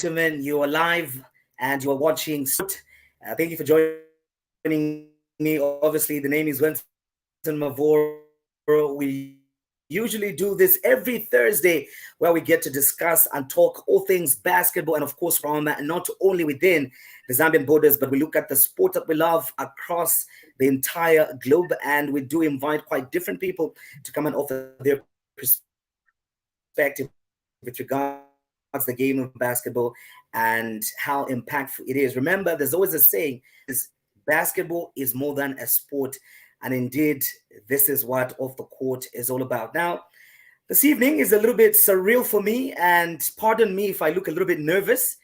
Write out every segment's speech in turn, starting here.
gentlemen, you are live and you are watching Sport. Thank you for joining me. Obviously, the name is Winston Mavoro. We usually do this every Thursday where we get to discuss and talk all things basketball, and of course, from not only within the Zambian borders, but we look at the sport that we love across the entire globe, and we do invite quite different people to come and offer their perspective with regards to the game of basketball and how impactful it is. Remember, there's always a saying is basketball is more than a sport. And indeed, this is what Off the Court is all about. Now, this evening is a little bit surreal for me, and pardon me if I look a little bit nervous,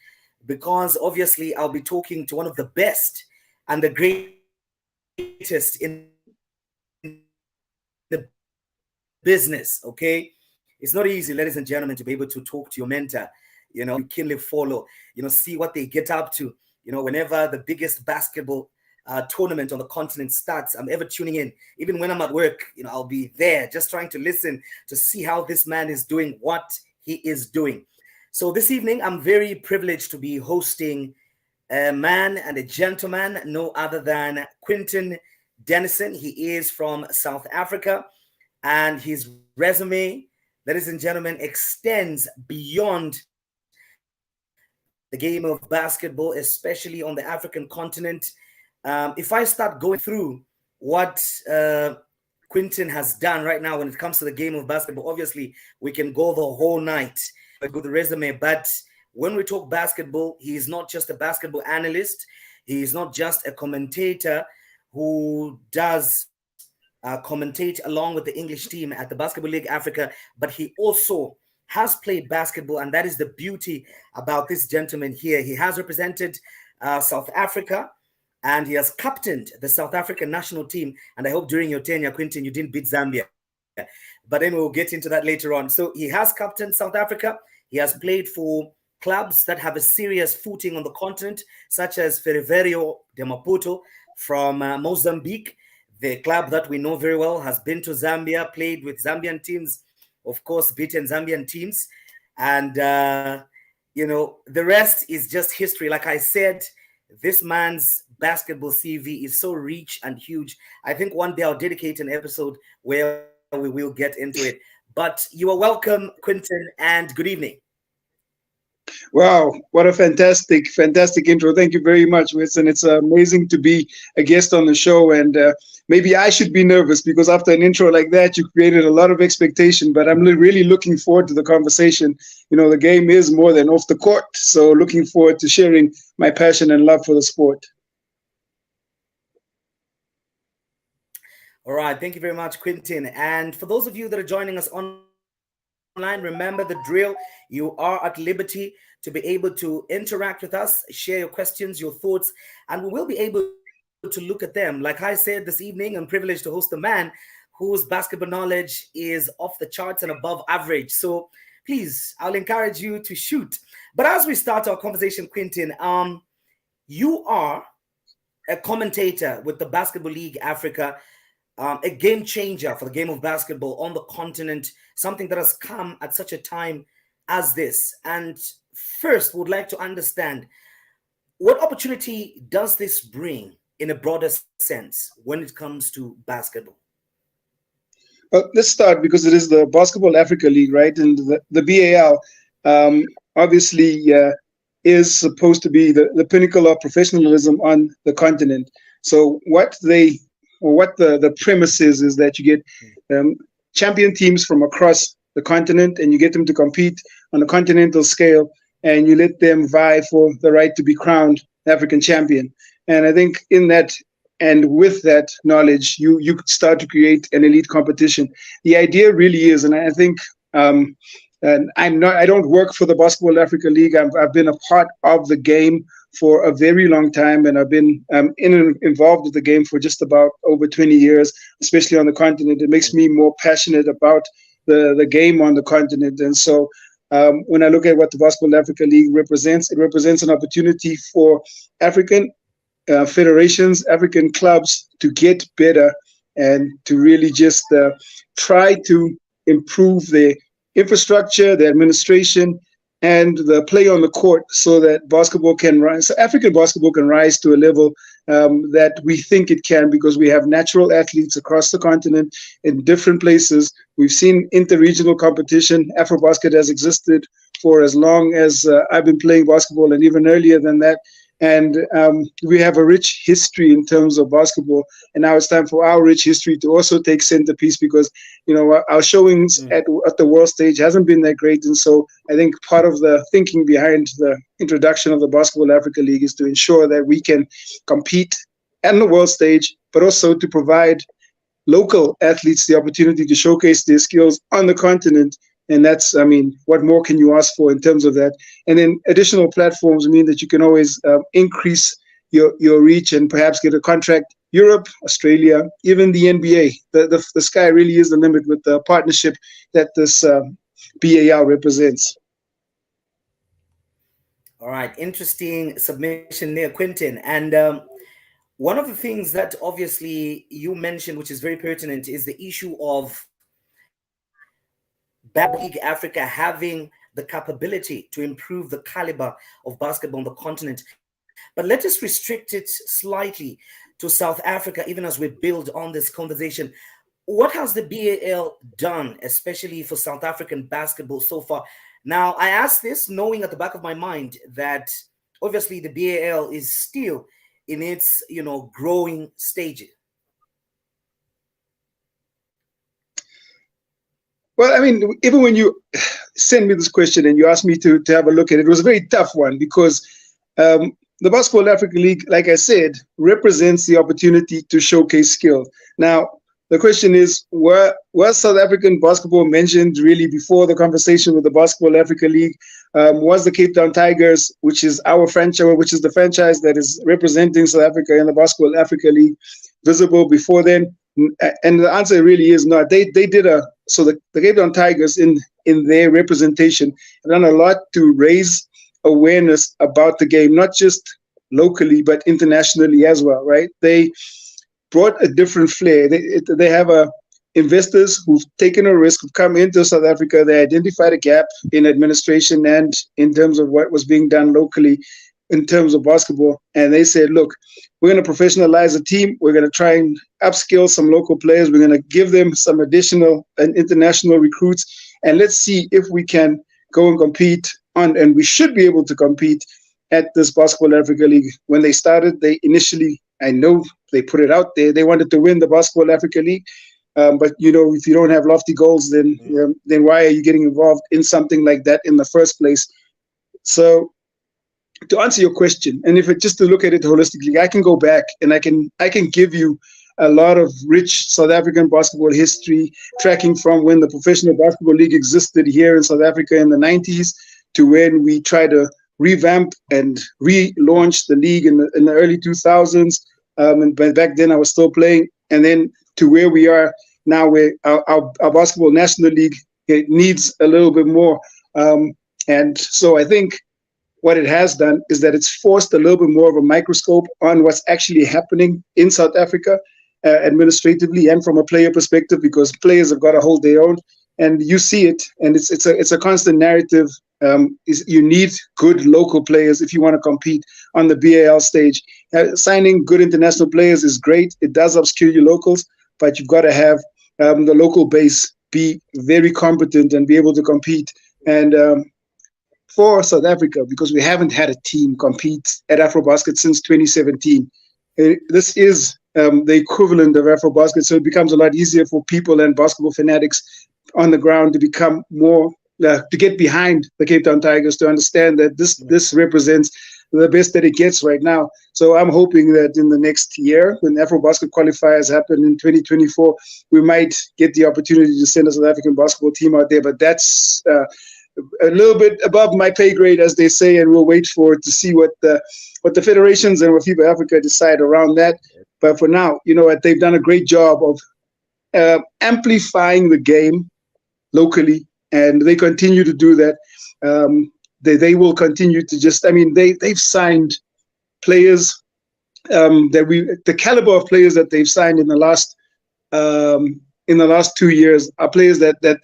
because obviously I'll be talking to one of the best and the greatest in the business, okay? It's not easy, ladies and gentlemen, to be able to talk to your mentor, you keenly follow, see what they get up to, whenever the biggest basketball tournament on the continent starts. I'm ever tuning in, even when I'm at work, I'll be there just trying to listen to see how this man is doing what he is doing. So this evening, I'm very privileged to be hosting a man and a gentleman, no other than Quinton Dennison. He is from South Africa, and his resume, ladies and gentlemen, extends beyond the game of basketball, especially on the African continent. If I start going through what Quinton has done right now when it comes to the game of basketball, obviously we can go the whole night with the resume. But when we talk basketball, he is not just a basketball analyst. He is not just a commentator who does commentate along with the English team at the Basketball League Africa, but he also has played basketball, and that is the beauty about this gentleman here. He has represented South Africa, and he has captained the South African national team. And I hope during your tenure, Quinton, you didn't beat Zambia. But then we'll get into that later on. So he has captained South Africa. He has played for clubs that have a serious footing on the continent, such as Ferroviário de Maputo from Mozambique. The club that we know very well has been to Zambia, played with Zambian teams, of course, beaten Zambian teams. And, the rest is just history. Like I said, this man's basketball CV is so rich and huge. I think one day I'll dedicate an episode where we will get into it. But you are welcome, Quinton, and good evening. Wow, what a fantastic intro. Thank you very much, Winston. It's amazing to be a guest on the show. And maybe I should be nervous because after an intro like that, you created a lot of expectation. But I'm really looking forward to the conversation. The game is more than off the court. So looking forward to sharing my passion and love for the sport. All right. Thank you very much, Quinton. And for those of you that are joining us online, remember the drill. You are at liberty to be able to interact with us, share your questions, your thoughts, and we will be able to look at them. Like I said this evening, I'm privileged to host a man whose basketball knowledge is off the charts and above average. So please, I'll encourage you to shoot. But as we start our conversation, Quinton, you are a commentator with the Basketball League Africa, a game changer for the game of basketball on the continent, something that has come at such a time as this. And first, would like to understand, what opportunity does this bring in a broader sense when it comes to basketball? Well, let's start because it is the Basketball Africa League, right? And the BAL obviously is supposed to be the pinnacle of professionalism on the continent. So what the premise is that you get champion teams from across the continent, and you get them to compete on a continental scale, and you let them vie for the right to be crowned African champion. And I think in that, and with that knowledge, you could start to create an elite competition. The idea really is, and I think, and I don't work for the Basketball Africa League. I've been a part of the game for a very long time, and I've been involved with the game for just about over 20 years, especially on the continent. It makes me more passionate about the game on the continent. And so when I look at what the Basketball Africa League represents, it represents an opportunity for African federations, African clubs to get better and to really just try to improve their infrastructure, their administration, and the play on the court so that basketball can rise. So African basketball can rise to a level that we think it can, because we have natural athletes across the continent in different places. We've seen interregional competition. Afrobasket has existed for as long as I've been playing basketball, and even earlier than that. And we have a rich history in terms of basketball. And now it's time for our rich history to also take centerpiece, because, you know, our showings at the world stage hasn't been that great. And so I think part of the thinking behind the introduction of the Basketball Africa League is to ensure that we can compete at the world stage, but also to provide local athletes the opportunity to showcase their skills on the continent. And that's, I mean, what more can you ask for in terms of that? And then additional platforms mean that you can always increase your reach and perhaps get a contract. Europe, Australia, even the NBA. The sky really is the limit with the partnership that this BAL represents. All right, interesting submission there, Quentin. And one of the things that obviously you mentioned, which is very pertinent, is the issue of Bad League Africa having the capability to improve the caliber of basketball on the continent. But let us restrict it slightly to South Africa, even as we build on this conversation. What has the BAL done, especially for South African basketball so far? Now, I ask this knowing at the back of my mind that obviously the BAL is still in its, growing stages. Well, I mean, even when you sent me this question and you asked me to have a look at it, it was a very tough one, because the Basketball Africa League, like I said, represents the opportunity to showcase skill. Now, the question is, was South African basketball mentioned really before the conversation with the Basketball Africa League? Was the Cape Town Tigers, which is our franchise, which is the franchise that is representing South Africa in the Basketball Africa League, visible before then? And the answer really is not. They did so the Cape Town Tigers in their representation have done a lot to raise awareness about the game, not just locally, but internationally as well, right? They brought a different flair. They have investors who've taken a risk, who've come into South Africa. They identified a gap in administration and in terms of what was being done locally in terms of basketball. And they said, look, we're going to professionalize the team. We're going to try and upskill some local players. We're going to give them some additional and international recruits. And let's see if we can go and compete and we should be able to compete at this Basketball Africa League. When they started, they initially, I know they put it out there, they wanted to win the Basketball Africa League. But, if you don't have lofty goals, then why are you getting involved in something like that in the first place? So, to answer your question, and just to look at it holistically, I can go back and I can give you a lot of rich South African basketball history, tracking from when the Professional Basketball League existed here in South Africa in the 90s to when we tried to revamp and relaunch the league in the early 2000s. And back then I was still playing, and then to where we are now, where our Basketball National League, it needs a little bit more. And so I think what it has done is that it's forced a little bit more of a microscope on what's actually happening in South Africa, administratively and from a player perspective, because players have got to hold their own, and you see it, and it's a constant narrative. You need good local players if you want to compete on the BAL stage. Signing good international players is great. It does upskill your locals, but you've got to have the local base be very competent and be able to compete. And for South Africa, because we haven't had a team compete at Afrobasket since 2017. This is the equivalent of Afrobasket, so it becomes a lot easier for people and basketball fanatics on the ground to become more, to get behind the Cape Town Tigers, to understand that this represents the best that it gets right now. So I'm hoping that in the next year, when Afrobasket qualifiers happen in 2024, we might get the opportunity to send a South African basketball team out there. But that's a little bit above my pay grade, as they say, and we'll wait to see what the federations and what FIBA Africa decide around that. But for now, they've done a great job of amplifying the game locally, and they continue to do that. They will continue to they've signed players the caliber of players that they've signed in the last 2 years are players that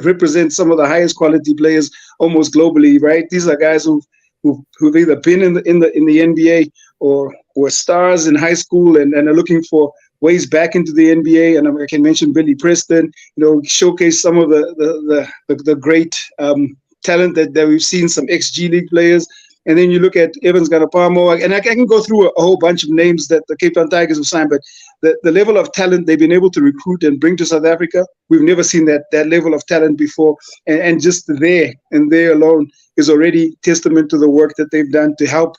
represent some of the highest quality players almost globally, right? These are guys who've either been in the NBA or were stars in high school and are looking for ways back into the NBA. And I can mention Billy Preston, showcase some of the great talent that we've seen, some ex-G League players. And then you look at Evans Ganapamo, and I can go through a whole bunch of names that the Cape Town Tigers have signed, but the level of talent they've been able to recruit and bring to South Africa, we've never seen that level of talent before. And just there alone is already testament to the work that they've done to help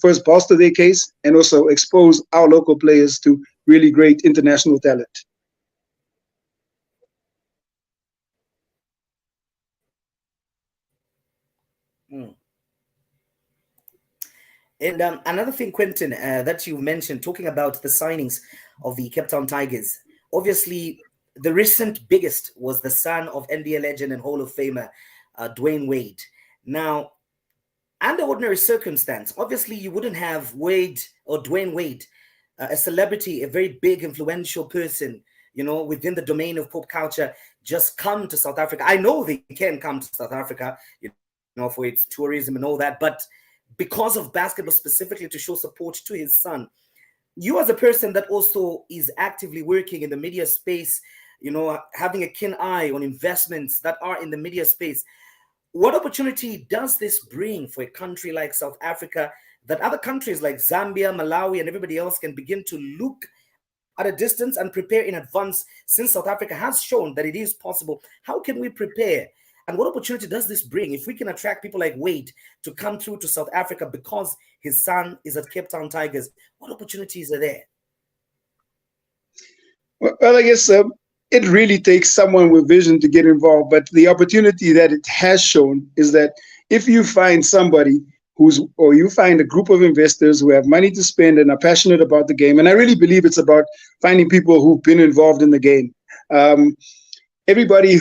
first bolster their case and also expose our local players to really great international talent. And another thing, Quentin, that you mentioned, talking about the signings of the Cape Town Tigers, obviously the recent biggest was the son of NBA legend and Hall of Famer Dwayne Wade. Now, under ordinary circumstance, obviously you wouldn't have Wade or Dwayne Wade, a celebrity, a very big, influential person, within the domain of pop culture, just come to South Africa. I know they can come to South Africa, for its tourism and all that, but because of basketball specifically, to show support to his son, you as a person that also is actively working in the media space, having a keen eye on investments that are in the media space, what opportunity does this bring for a country like South Africa that other countries like Zambia, Malawi, and everybody else can begin to look at a distance and prepare in advance, since South Africa has shown that it is possible? How can we prepare? And what opportunity does this bring if we can attract people like Wade to come through to South Africa because his son is at Cape Town Tigers? What opportunities are there? Well, I guess it really takes someone with vision to get involved. But the opportunity that it has shown is that if you find somebody or you find a group of investors who have money to spend and are passionate about the game, and I really believe it's about finding people who've been involved in the game. Everybody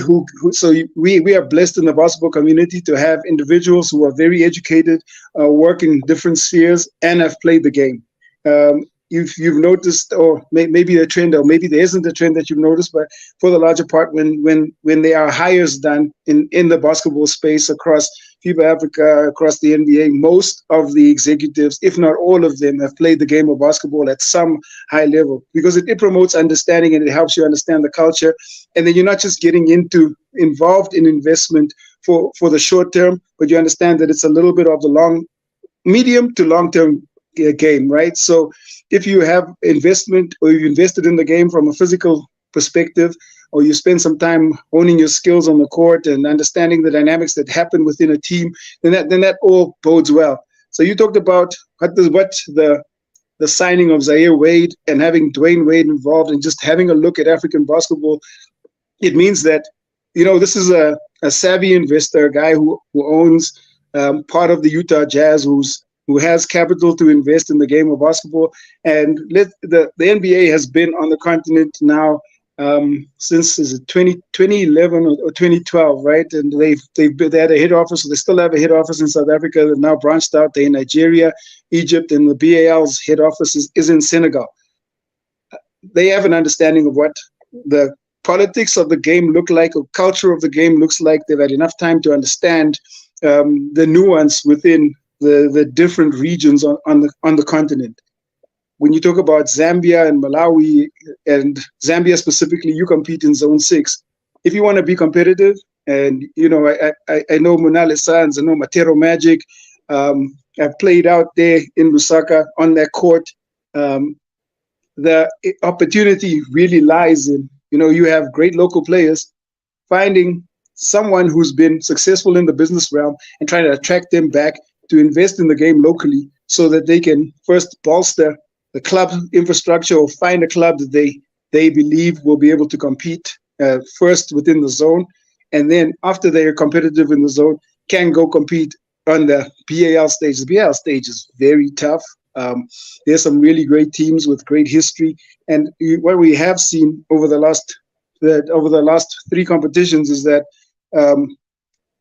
we are blessed in the basketball community to have individuals who are very educated, work in different spheres, and have played the game. If you've noticed, or maybe a trend, or maybe there isn't a trend that you've noticed, but for the larger part, when there are hires done in the basketball space across FIBA Africa, across the NBA, most of the executives, if not all of them, have played the game of basketball at some high level, because it promotes understanding and it helps you understand the culture. And then you're not just getting involved in investment for the short term, but you understand that it's a little bit of the medium to long term game, right? So if you have investment, or you've invested in the game from a physical perspective, or you spend some time honing your skills on the court and understanding the dynamics that happen within a team, then that all bodes well. So you talked about what the signing of Zaire Wade and having Dwayne Wade involved and just having a look at African basketball. It means that, this is a savvy investor, a guy who owns part of the Utah Jazz, who has capital to invest in the game of basketball. And the NBA has been on the continent now since 2011 or 2012, right? And they had a head office, so they still have a head office in South Africa. They've now branched out. They're in Nigeria, Egypt, and the BAL's head office is in Senegal. They have an understanding of what the politics of the game look like, or culture of the game looks like. They've had enough time to understand the nuance within the different regions on the continent. When you talk about Zambia and Malawi, and Zambia specifically, you compete in Zone 6. If you want to be competitive, and I know Monale Sands, I know Matero Magic, I've played out there in Lusaka on that court. The opportunity really lies in, you have great local players, finding someone who's been successful in the business realm and trying to attract them back to invest in the game locally, so that they can first bolster the club infrastructure, or find a club that they believe will be able to compete first within the zone, and then after they are competitive in the zone, can go compete on the BAL stage. The BAL stage is very tough. There's some really great teams with great history, and what we have seen over the last 3 competitions is that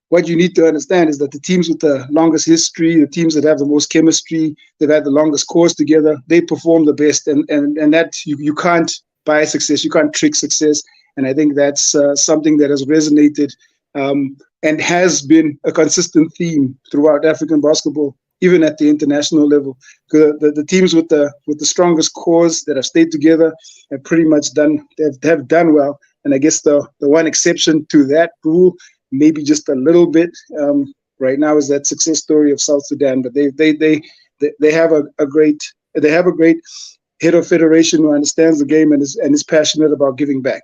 what you need to understand is that the teams with the longest history, the teams that have the most chemistry, that have the longest course together, they perform the best, and that you can't buy success, you can't trick success, And I think that's something that has resonated and has been a consistent theme throughout African basketball, even at the international level. The teams with the strongest cores that have stayed together have pretty much have done well. And I guess the one exception to that rule, maybe just a little bit right now, is that success story of South Sudan. But they have a great head of federation who understands the game and is passionate about giving back.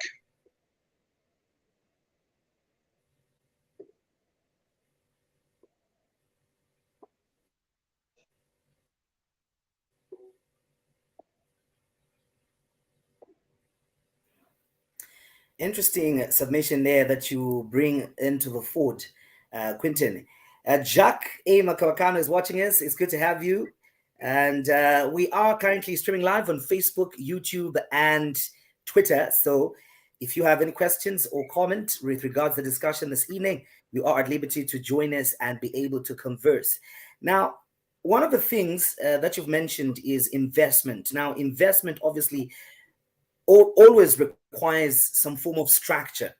Interesting submission there that you bring into the fort, Quinton. Jack A. Makawakano is watching us. It's good to have you. And we are currently streaming live on Facebook, YouTube, and Twitter. So if you have any questions or comments with regards to the discussion this evening, you are at liberty to join us and be able to converse. Now, one of the things that you've mentioned is investment. Now, investment obviously always requires some form of structure.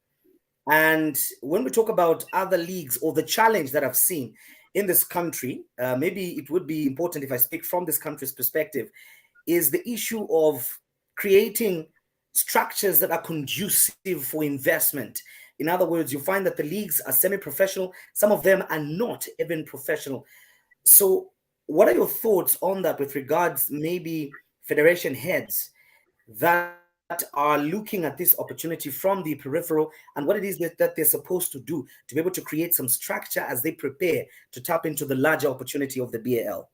And when we talk about other leagues or the challenge that I've seen in this country, maybe it would be important if I speak from this country's perspective, is the issue of creating structures that are conducive for investment. In other words, you find that the leagues are semi-professional. Some of them are not even professional. So what are your thoughts on that with regards maybe federation heads that are looking at this opportunity from the peripheral and what it is that they're supposed to do to be able to create some structure as they prepare to tap into the larger opportunity of the BAL?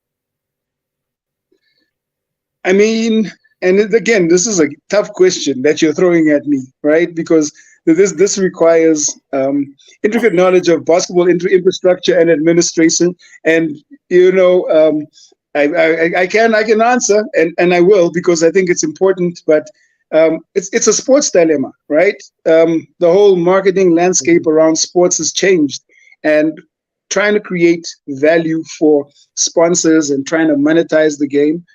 I mean, and again, this is a tough question that you're throwing at me, right? Because this requires intricate knowledge of basketball infrastructure and administration. And I can answer, and I will, because I think it's important. But it's a sports dilemma, right? The whole marketing landscape around sports has changed, and trying to create value for sponsors and trying to monetize the game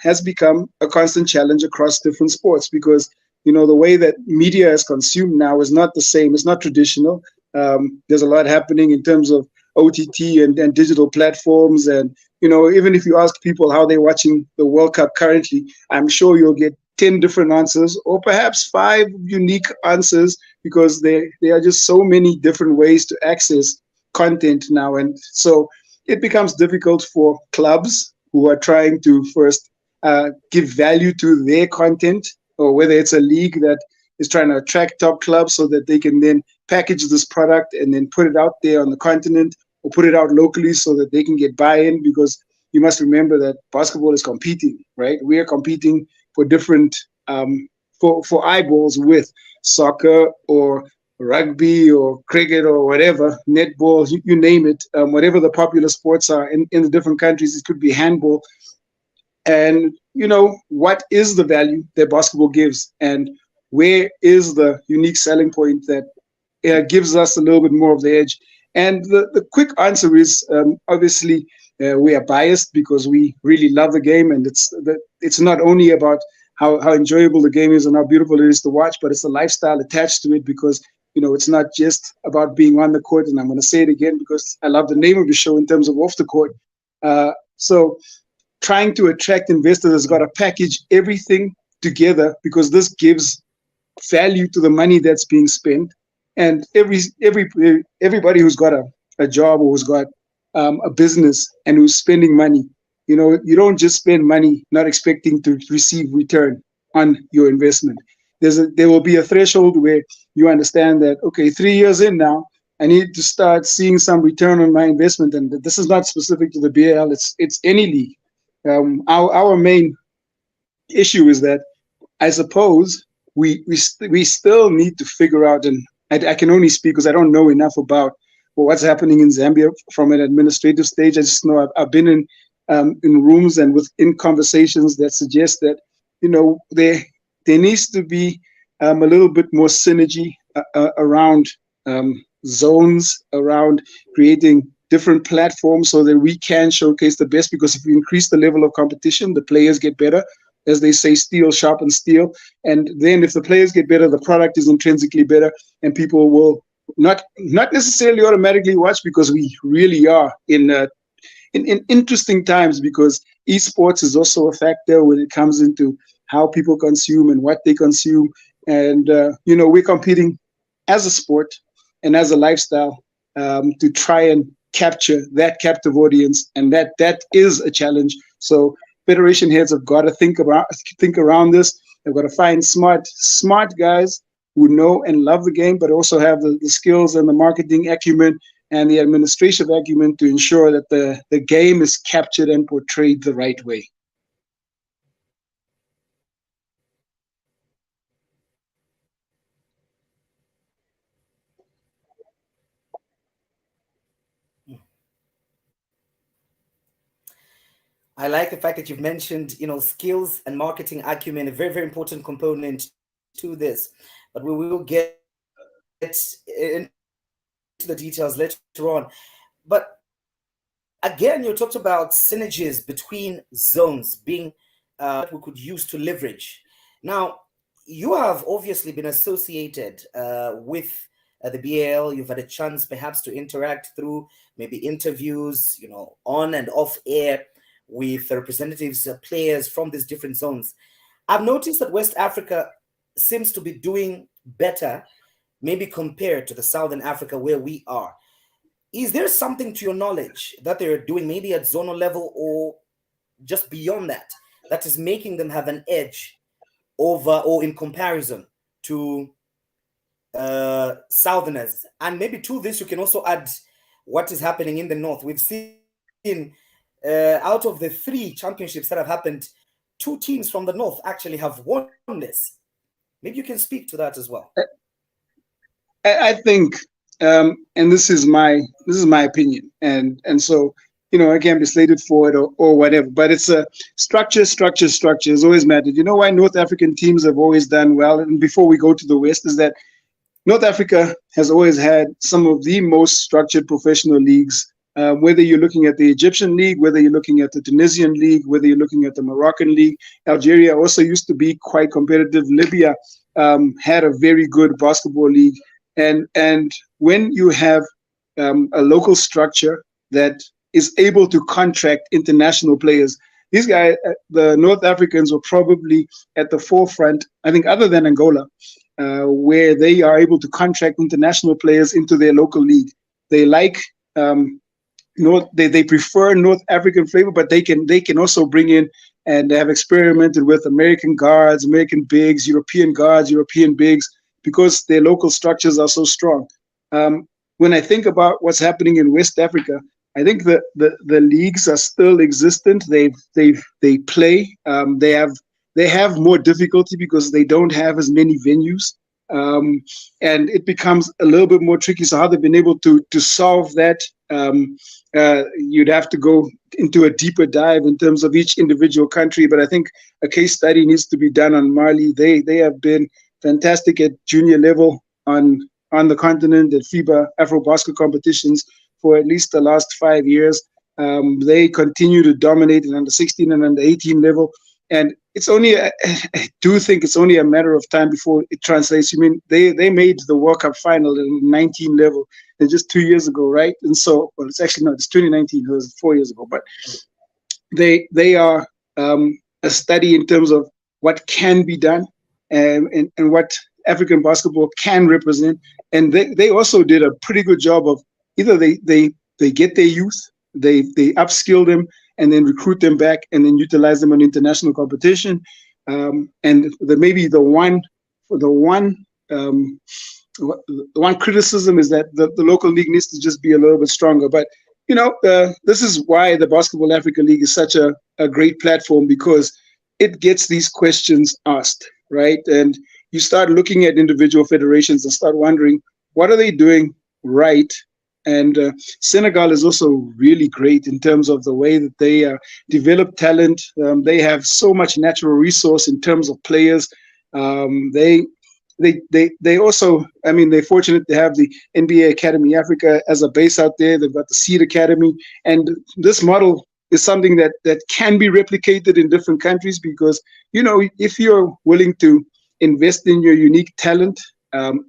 has become a constant challenge across different sports, because the way that media is consumed now is not the same. It's not traditional. There's a lot happening in terms of OTT and digital platforms, and even if you ask people how they're watching the World Cup currently, I'm sure you'll get 10 different answers, or perhaps 5 unique answers, because there are just so many different ways to access content now. And so it becomes difficult for clubs who are trying to first give value to their content, or whether it's a league that is trying to attract top clubs so that they can then package this product and then put it out there on the continent, or put it out locally so that they can get buy-in, because you must remember that basketball is competing, right? We are competing for different for eyeballs with soccer or rugby or cricket or whatever, netball, you name it, whatever the popular sports are in the different countries. It could be handball. And what is the value that basketball gives, and where is the unique selling point that gives us a little bit more of the edge? And the quick answer is obviously we are biased because we really love the game, and it's not only about how enjoyable the game is and how beautiful it is to watch, but it's a lifestyle attached to it, because it's not just about being on the court. And I'm going to say it again because I love the name of the show in terms of off the court. So trying to attract investors has got to package everything together, because this gives value to the money that's being spent. And everybody who's got a job or who's got a business and who's spending money, you don't just spend money not expecting to receive return on your investment. There will be a threshold where you understand that, okay, 3 years in now, I need to start seeing some return on my investment. And this is not specific to the BAL, it's any league. Our main issue is that I suppose we still need to figure out, and I can only speak because I don't know enough about what's happening in Zambia from an administrative stage. I just know I've been in rooms and in conversations that suggest that there needs to be a little bit more synergy around zones, around creating different platforms so that we can showcase the best. Because if we increase the level of competition, the players get better, as they say, steel sharpens steel. And then if the players get better, the product is intrinsically better, and people will not necessarily automatically watch, because we really are in interesting times, because esports is also a factor when it comes into how people consume and what they consume. And, we're competing as a sport and as a lifestyle, to try and capture that captive audience. And that is a challenge. So federation heads have got to think around this. They've got to find smart guys who know and love the game, but also have the skills and the marketing acumen and the administrative acumen to ensure that the game is captured and portrayed the right way. I like the fact that you've mentioned, skills and marketing acumen, a very, very important component to this. But we will get into the details later on. But again, you talked about synergies between zones being that we could use to leverage. Now, you have obviously been associated with the BAL. You've had a chance perhaps to interact through maybe interviews, on and off air with the representatives, players from these different zones. I've noticed that West Africa seems to be doing better, maybe compared to the Southern Africa where we are. Is there something, to your knowledge, that they're doing maybe at zonal level or just beyond that is making them have an edge over or in comparison to Southerners? And maybe to this, you can also add what is happening in the North. We've seen out of the 3 championships that have happened, 2 teams from the North actually have won this. Maybe you can speak to that as well. I think, and this is my opinion, and so I can't be slated for it or whatever, but it's a structure has always mattered. You know why North African teams have always done well, and before we go to the West, is that North Africa has always had some of the most structured professional leagues. Whether you're looking at the Egyptian league, whether you're looking at the Tunisian league, whether you're looking at the Moroccan league. Algeria also used to be quite competitive. Libya had a very good basketball league. And when you have a local structure that is able to contract international players, these guys, the North Africans, were probably at the forefront, I think, other than Angola, where they are able to contract international players into their local league. They like they prefer North African flavor, but they can also bring in, and they have experimented with American guards, American bigs, European guards, European bigs, because their local structures are so strong. When I think about what's happening in West Africa, I think the leagues are still existent. They play. They have more difficulty because they don't have as many venues. And it becomes a little bit more tricky. So how they've been able to solve that, you'd have to go into a deeper dive in terms of each individual country. But I think a case study needs to be done on Mali. They have been fantastic at junior level on the continent at FIBA Afrobasket competitions for at least the last 5 years. They continue to dominate in under 16 and under 18 level. And it's only, I do think it's only a matter of time before it translates. You mean they made the World Cup final in 19 level just 2 years ago, right? And so, well, it's actually not, it's 2019, it was 4 years ago, but they are a study in terms of what can be done and what African basketball can represent. And they also did a pretty good job of either they get their youth, they upskill them, and then recruit them back and then utilize them in international competition. And maybe the one criticism is that the local league needs to just be a little bit stronger. But, this is why the Basketball Africa League is such a great platform, because it gets these questions asked, right? And you start looking at individual federations and start wondering, what are they doing right? And Senegal is also really great in terms of the way that they develop talent. They have so much natural resource in terms of players. They also, I mean, they're fortunate to have the NBA Academy Africa as a base out there. They've got the Seed Academy, and this model is something that can be replicated in different countries, because if you're willing to invest in your unique talent,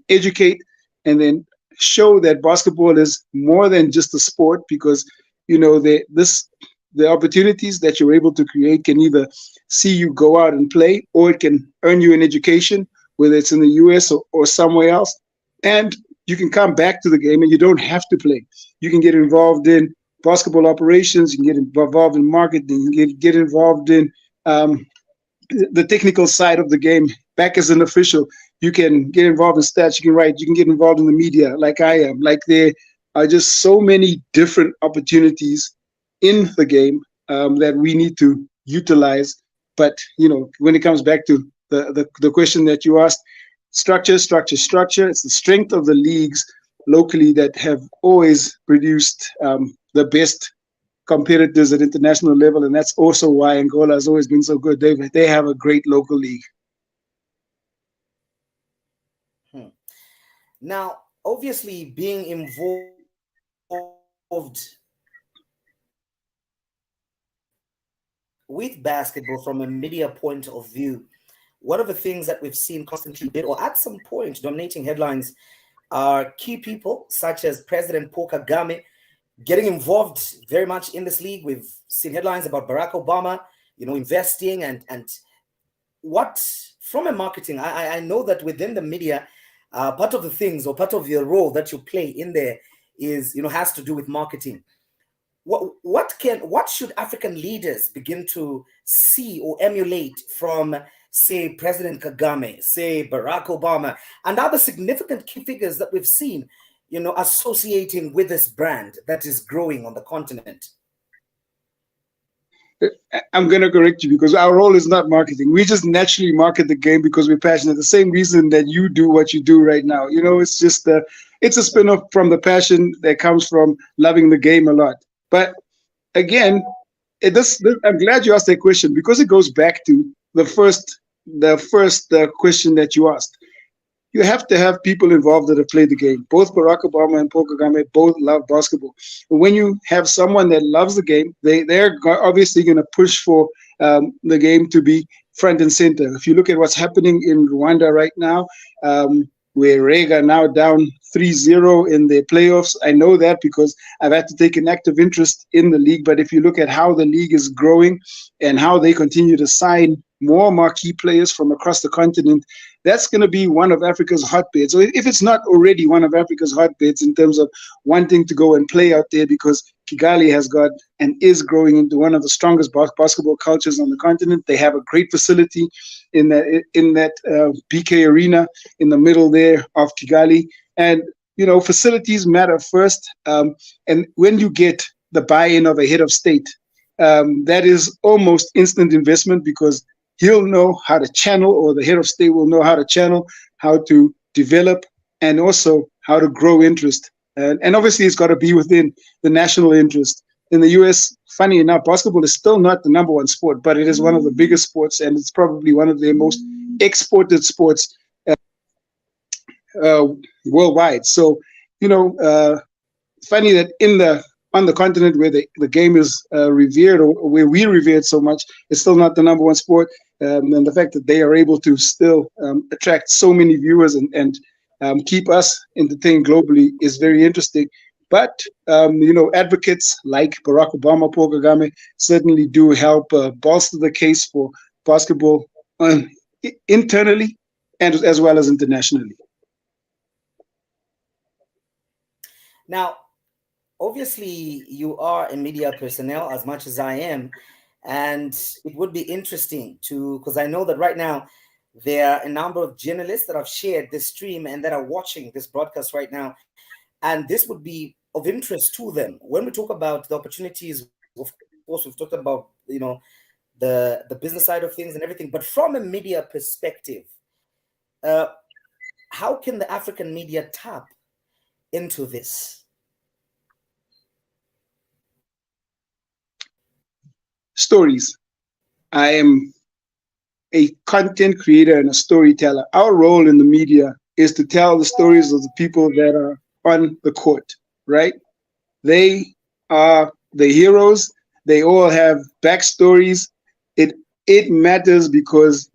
educate, and then show that basketball is more than just a sport, because the opportunities that you're able to create can either see you go out and play, or it can earn you an education, whether it's in the US or somewhere else. And you can come back to the game and you don't have to play. You can get involved in basketball operations, you can get involved in marketing, you can get involved in the technical side of the game. Back as an official, you can get involved in stats, you can write, you can get involved in the media like I am. Like, there are just so many different opportunities in the game that we need to utilize. But when it comes back to the question that you asked, structure. It's the strength of the leagues locally that have always produced the best competitors at international level, and that's also why Angola has always been so good. They have a great local league. Now, obviously, being involved with basketball from a media point of view, one of the things that we've seen constantly bid, or at some point dominating headlines, are key people such as President Paul Kagame getting involved very much in this league. We've seen headlines about Barack Obama, investing and what, from a marketing, I know that within the media, part of the things, or part of your role that you play in there is, has to do with marketing. What should African leaders begin to see or emulate from, say, President Kagame, say Barack Obama, and other significant key figures that we've seen, associating with this brand that is growing on the continent? I'm going to correct you, because our role is not marketing. We just naturally market the game because we're passionate. The same reason that you do what you do right now. It's just it's a spin-off from the passion that comes from loving the game a lot. But again, I'm glad you asked that question, because it goes back to the first question that you asked. You have to have people involved that have played the game. Both Barack Obama and Paul Kagame both love basketball. But when you have someone that loves the game, they're obviously going to push for the game to be front and center. If you look at what's happening in Rwanda right now, where Rega now down 3-0 in their playoffs. I know that because I've had to take an active interest in the league. But if you look at how the league is growing and how they continue to sign more marquee players from across the continent, that's going to be one of Africa's hotbeds. So if it's not already one of Africa's hotbeds in terms of wanting to go and play out there, because Kigali has got and is growing into one of the strongest basketball cultures on the continent. They have a great facility in that BK Arena in the middle there of Kigali. And, facilities matter first. And when you get the buy-in of a head of state, that is almost instant investment, because he'll know how to channel, or the head of state will know how to channel, how to develop, and also how to grow interest. And obviously, it's got to be within the national interest. In the US, funny enough, basketball is still not the number one sport, but it is one of the biggest sports, and it's probably one of the most exported sports worldwide. So, funny that on the continent where the game is revered, or where we revere it so much, it's still not the number one sport. And the fact that they are able to still attract so many viewers and keep us entertained globally is very interesting. But, advocates like Barack Obama, Paul Kagame certainly do help bolster the case for basketball internally and as well as internationally. Now, obviously, you are a media personnel as much as I am. And it would be interesting because I know that right now there are a number of journalists that have shared this stream and that are watching this broadcast right now. And this would be of interest to them. When we talk about the opportunities, of course, we've talked about, the business side of things and everything. But from a media perspective, how can the African media tap into this? Stories. I am a content creator and a storyteller. Our role in the media is to tell the stories of the people that are on the court, right? They are the heroes. They all have backstories. It matters because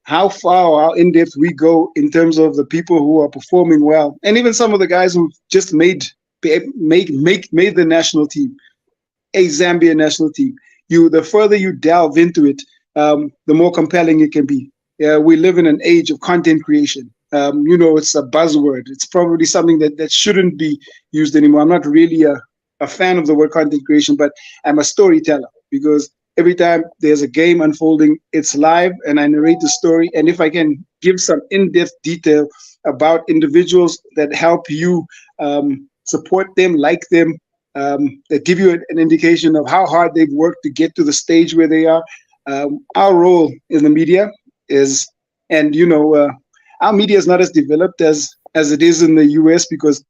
how far or how in depth we go in terms of the people who are performing well, and even some of the guys who just made the national team, a Zambia national team. The further you delve into it, the more compelling it can be. We live in an age of content creation. It's a buzzword. It's probably something that shouldn't be used anymore. I'm not really a fan of the word content creation, but I'm a storyteller because every time there's a game unfolding, it's live and I narrate the story. And if I can give some in-depth detail about individuals that help you support them, like them, that give you an indication of how hard they've worked to get to the stage where they are. Our role in the media is, and our media is not as developed as it is in the US because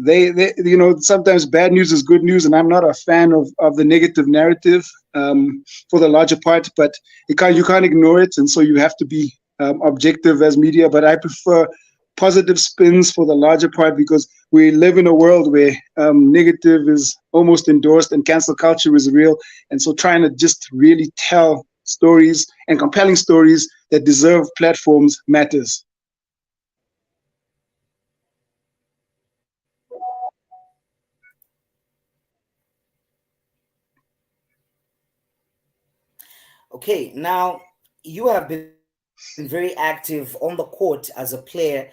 they sometimes bad news is good news, and I'm not a fan of the negative narrative for the larger part, but you can't ignore it, and so you have to be objective as media. But I prefer positive spins for the larger part because we live in a world where negative is almost endorsed and cancel culture is real, and so trying to just really tell stories and compelling stories that deserve platforms matters. Okay, now you have been very active on the court as a player.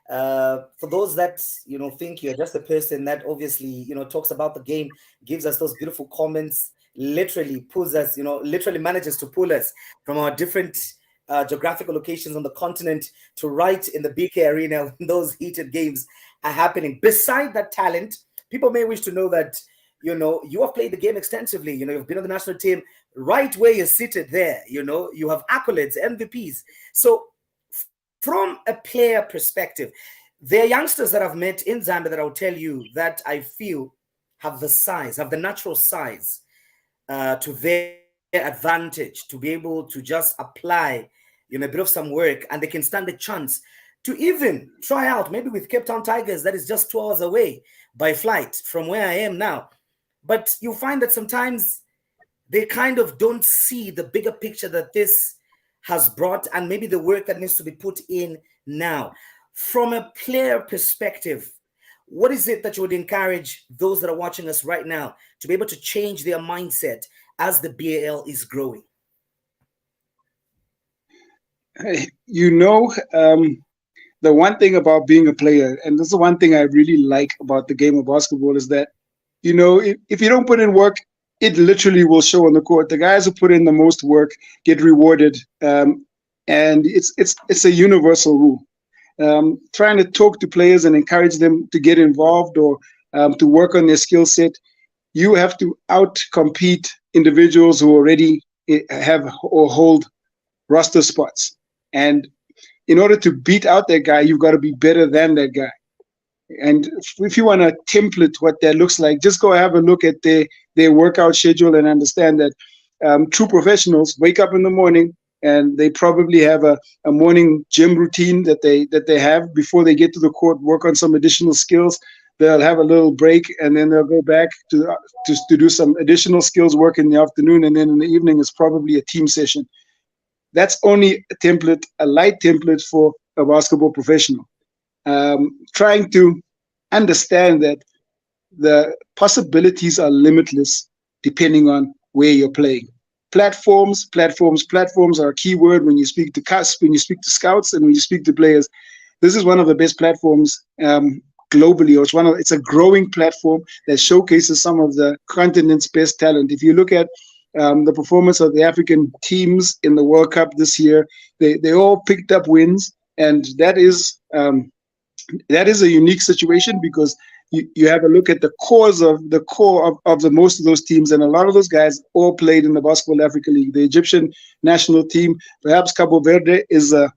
For those that think you're just a person that obviously talks about the game, gives us those beautiful comments, literally pulls us, literally manages to pull us from our different geographical locations on the continent to right in the BK Arena when those heated games are happening. Beside that talent, people may wish to know that you have played the game extensively. You've been on the national team, right where you're seated there. You have accolades, MVPs. So from a player perspective, there are youngsters that I've met in Zambia that I'll tell you that I feel have the natural size to their advantage to be able to just apply, a bit of some work, and they can stand a chance to even try out maybe with Cape Town Tigers that is just 2 hours away by flight from where I am now. But you find that sometimes they kind of don't see the bigger picture that this has brought and maybe the work that needs to be put in now. From a player perspective, what is it that you would encourage those that are watching us right now to be able to change their mindset as the BAL is growing? The one thing about being a player, and this is one thing I really like about the game of basketball, is that, if you don't put in work, it literally will show on the court. The guys who put in the most work get rewarded, and it's a universal rule. Trying to talk to players and encourage them to get involved or to work on their skill set, you have to out-compete individuals who already have or hold roster spots. And in order to beat out that guy, you've got to be better than that guy. And if you want to template what that looks like, just go have a look at their workout schedule and understand that true professionals wake up in the morning and they probably have a morning gym routine that they have before they get to the court, work on some additional skills. They'll have a little break and then they'll go back to do some additional skills work in the afternoon, and then in the evening is probably a team session. That's only a light template for a basketball professional. Trying to understand that the possibilities are limitless depending on where you're playing. Platforms are a key word when you speak to scouts, and when you speak to players. This is one of the best platforms globally, or it's a growing platform that showcases some of the continent's best talent. If you look at the performance of the African teams in the World Cup this year, they all picked up wins, and that is a unique situation because you have a look at the core of the most of those teams, and a lot of those guys all played in the Basketball Africa League. The Egyptian national team, perhaps Cabo Verde is an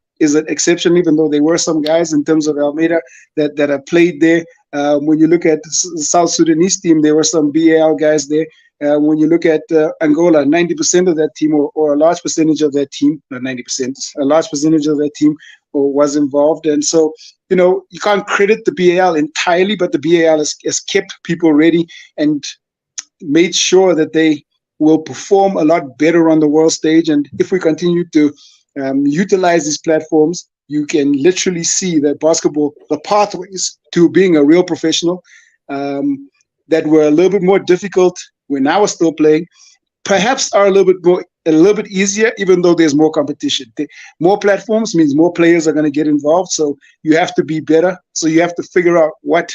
exception, even though there were some guys in terms of Almeida that have played there. When you look at the South Sudanese team, there were some BAL guys there. When you look at Angola, 90% of that team, or a large percentage of that team, not 90%, a large percentage of that team was involved. And so, you can't credit the BAL entirely, but the BAL has kept people ready. And made sure that they will perform a lot better on the world stage. And if we continue to utilize these platforms, you can literally see that basketball, the pathways to being a real professional, that were a little bit more difficult when I was still playing, perhaps are a little bit easier, even though there's more competition. More platforms means more players are going to get involved. So you have to be better. So you have to figure out what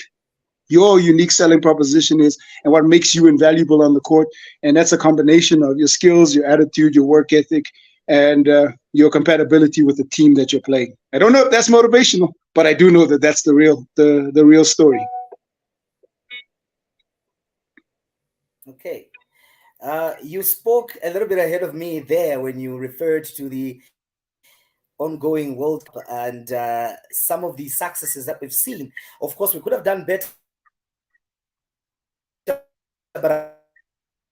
your unique selling proposition is and what makes you invaluable on the court. And that's a combination of your skills, your attitude, your work ethic, and your compatibility with the team that you're playing. I don't know if that's motivational, but I do know that that's the real story. Okay. You spoke a little bit ahead of me there when you referred to the ongoing World Cup and some of the successes that we've seen. Of course, we could have done better, but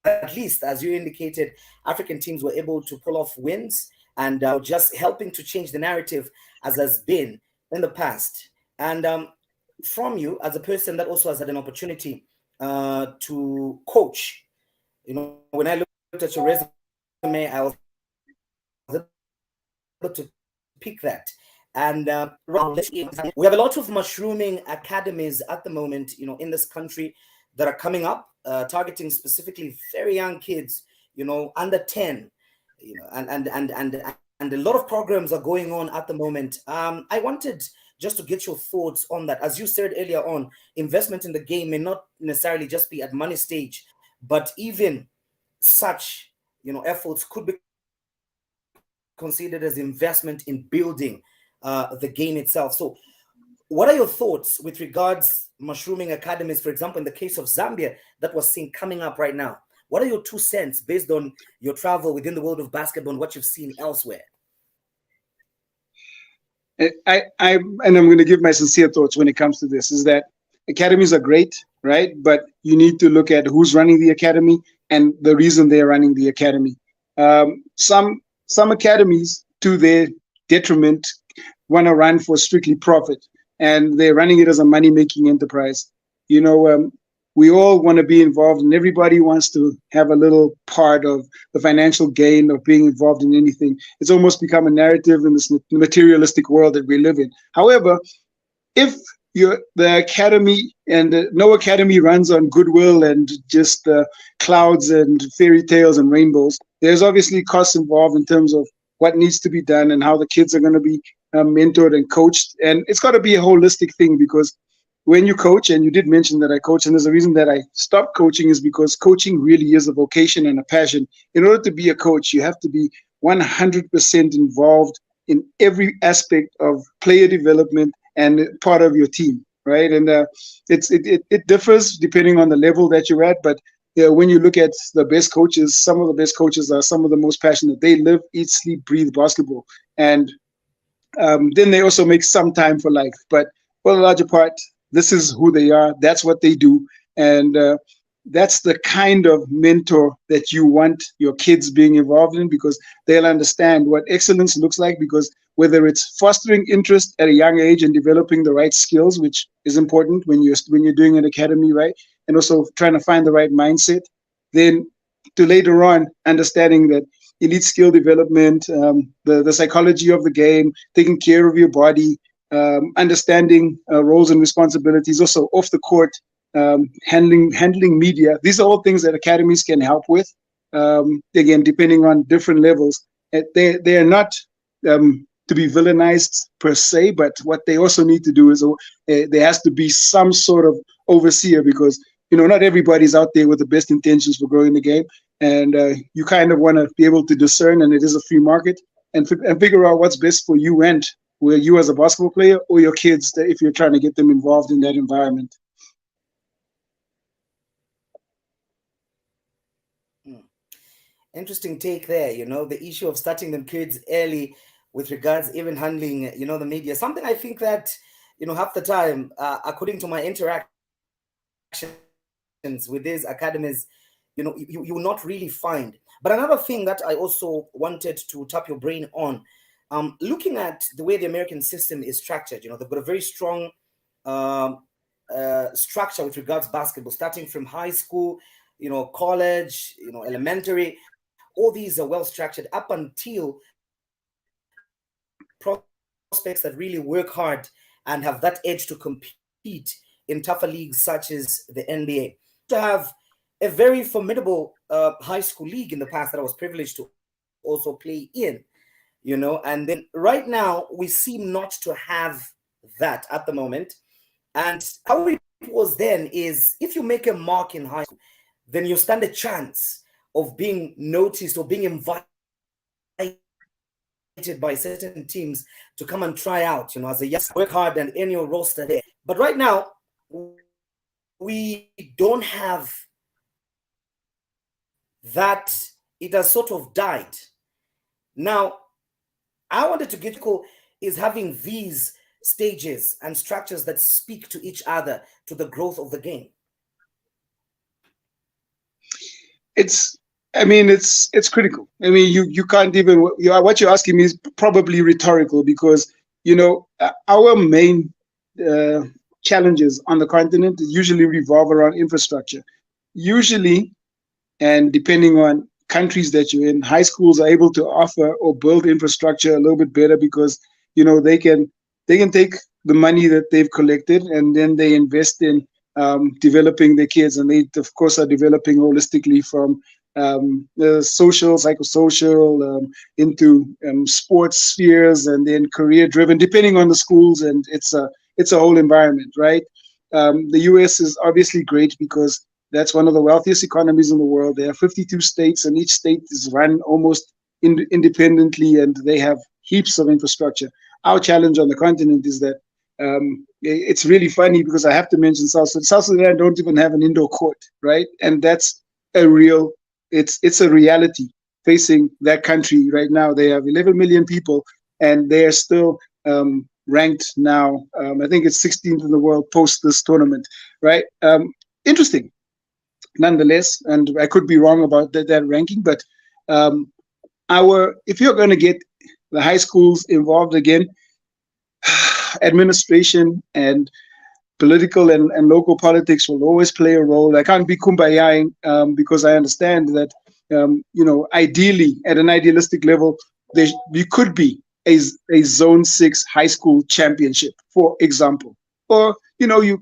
at least, as you indicated, African teams were able to pull off wins and just helping to change the narrative as has been in the past. And from you, as a person that also has had an opportunity to coach, when I looked at your resume, I was able to pick that. And we have a lot of mushrooming academies at the moment, in this country that are coming up, targeting specifically very young kids, under 10, and a lot of programs are going on at the moment. I wanted just to get your thoughts on that. As you said earlier on, investment in the game may not necessarily just be at money stage, but even such, efforts could be considered as investment in building the game itself. So what are your thoughts with regards mushrooming academies, for example, in the case of Zambia that was seen coming up right now? What are your 2 cents based on your travel within the world of basketball and what you've seen elsewhere? I'm going to give my sincere thoughts when it comes to this, is that academies are great, right? But you need to look at who's running the academy and the reason they're running the academy. Some academies, to their detriment, want to run for strictly profit, and they're running it as a money-making enterprise. We all want to be involved, and everybody wants to have a little part of the financial gain of being involved in anything. It's almost become a narrative in this materialistic world that we live in. However, if the academy, and no academy runs on goodwill and just clouds and fairy tales and rainbows, there's obviously costs involved in terms of what needs to be done and how the kids are going to be mentored and coached. And it's got to be a holistic thing, because when you coach, and you did mention that I coach, and there's a reason that I stopped coaching, is because coaching really is a vocation and a passion. In order to be a coach, you have to be 100% involved in every aspect of player development and part of your team, right? And it differs depending on the level that you're at, but when you look at the best coaches, some of the best coaches are some of the most passionate. They live, eat, sleep, breathe basketball, and then they also make some time for life. But for the larger part, this is who they are. That's what they do, and that's the kind of mentor that you want your kids being involved in, because they'll understand what excellence looks like. Because whether it's fostering interest at a young age and developing the right skills, which is important when you're doing an academy, right, and also trying to find the right mindset, then to later on understanding that elite skill development, the psychology of the game, taking care of your body, understanding roles and responsibilities, also off the court, handling media. These are all things that academies can help with. Again, depending on different levels, they are not to be villainized per se, but what they also need to do is there has to be some sort of overseer, because not everybody's out there with the best intentions for growing the game, and you kind of want to be able to discern, and it is a free market, and figure out what's best for you, and where you as a basketball player or your kids, if you're trying to get them involved in that environment. Interesting take there, the issue of starting them kids early with regards even handling, the media. Something I think that, half the time, according to my interactions with these academies, you will not really find. But another thing that I also wanted to tap your brain on, looking at the way the American system is structured, they've got a very strong structure with regards to basketball, starting from high school. college, elementary. All these are well structured up until prospects that really work hard and have that edge to compete in tougher leagues such as the NBA. To have a very formidable high school league in the past that I was privileged to also play in, and then right now we seem not to have that at the moment. And how it was then is, if you make a mark in high school, then you stand a chance of being noticed or being invited by certain teams to come and try out, as a young, work hard and in your roster there. But right now, we don't have that. It has sort of died. Now, I wanted to get cool is having these stages and structures that speak to each other, to the growth of the game. It's critical. I mean, you can't even, what you're asking me is probably rhetorical, because our main challenges on the continent usually revolve around infrastructure. Usually, and depending on countries that you're in, high schools are able to offer or build infrastructure a little bit better, because they can take the money that they've collected and then they invest in developing their kids, and they of course are developing holistically from the social, psychosocial, into sports spheres, and then career driven, depending on the schools, and it's a whole environment, right? The US is obviously great because that's one of the wealthiest economies in the world. There are 52 states, and each state is run almost independently, and they have heaps of infrastructure. Our challenge on the continent is that it's really funny, because I have to mention South Sudan. South Sudan don't even have an indoor court, right? And that's it's a reality facing that country right now. They have 11 million people, and they are still ranked now. I think it's 16th in the world post this tournament, right? Interesting, nonetheless, and I could be wrong about that ranking, but if you're going to get the high schools involved again, administration and political and local politics will always play a role. I can't be kumbaya, because I understand that ideally, at an idealistic level, you could be a Zone 6 high school championship, for example, or you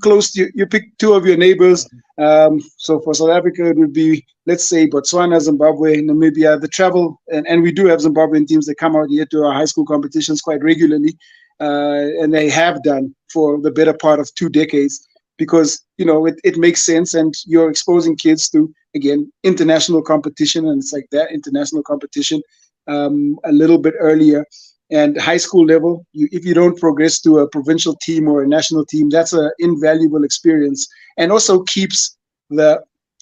pick two of your neighbors. So for South Africa, it would be, let's say, Botswana, Zimbabwe, Namibia. The travel, and we do have Zimbabwean teams that come out here to our high school competitions quite regularly, and they have done for the better part of 2 decades, because it makes sense, and you're exposing kids to, again, international competition, and it's like that international competition a little bit earlier. And high school level, if you don't progress to a provincial team or a national team, that's an invaluable experience, and also keeps the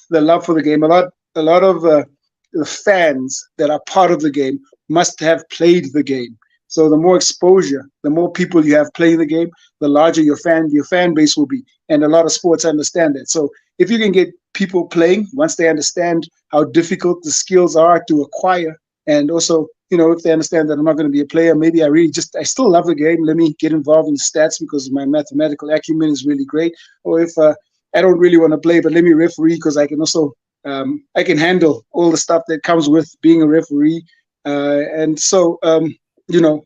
love for the game. A lot of the fans that are part of the game must have played the game. So the more exposure, the more people you have playing the game, the larger your fan base will be. And a lot of sports understand that. So if you can get people playing, once they understand how difficult the skills are to acquire, and also, if they understand that I'm not going to be a player, maybe I still love the game. Let me get involved in stats because my mathematical acumen is really great. Or if I don't really want to play, but let me referee because I can also, I can handle all the stuff that comes with being a referee. And so,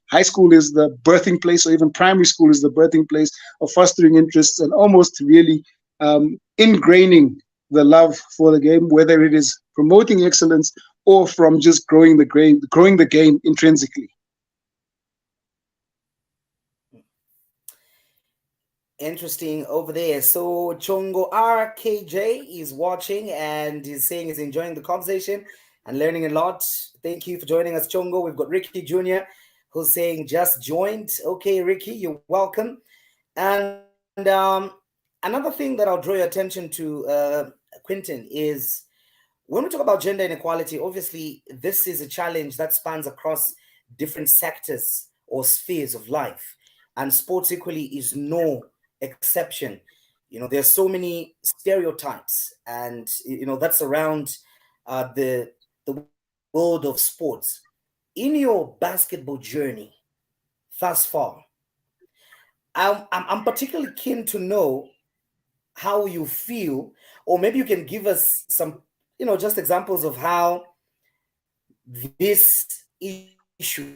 high school is the birthing place, or even primary school is the birthing place of fostering interests and almost really ingraining the love for the game, whether it is promoting excellence or from just growing the game intrinsically. Interesting over there. So Chongo RKJ is watching and is saying he's enjoying the conversation and learning a lot. Thank you for joining us, Chongo. We've got Ricky Jr., who's saying just joined. Okay, Ricky, you're welcome. And another thing that I'll draw your attention to, Quinton, is when we talk about gender inequality, obviously this is a challenge that spans across different sectors or spheres of life, and sports equally is no exception. There's so many stereotypes, and that surround the world of sports. In your basketball journey thus far, I'm particularly keen to know how you feel, or maybe you can give us some just examples of how this issue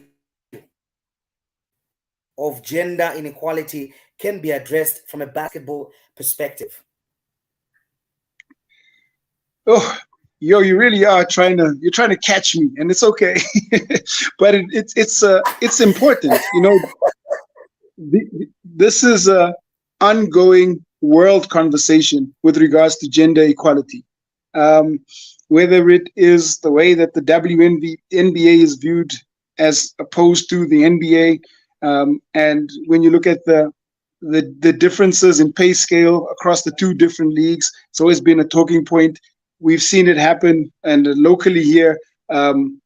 of gender inequality can be addressed from a basketball perspective? Oh, you really are you're trying to catch me, and it's okay, but it's important. This is a ongoing world conversation with regards to gender equality. Whether it is the way that the WNBA is viewed as opposed to the NBA, and when you look at the differences in pay scale across the two different leagues, it's always been a talking point. We've seen it happen, and locally here, when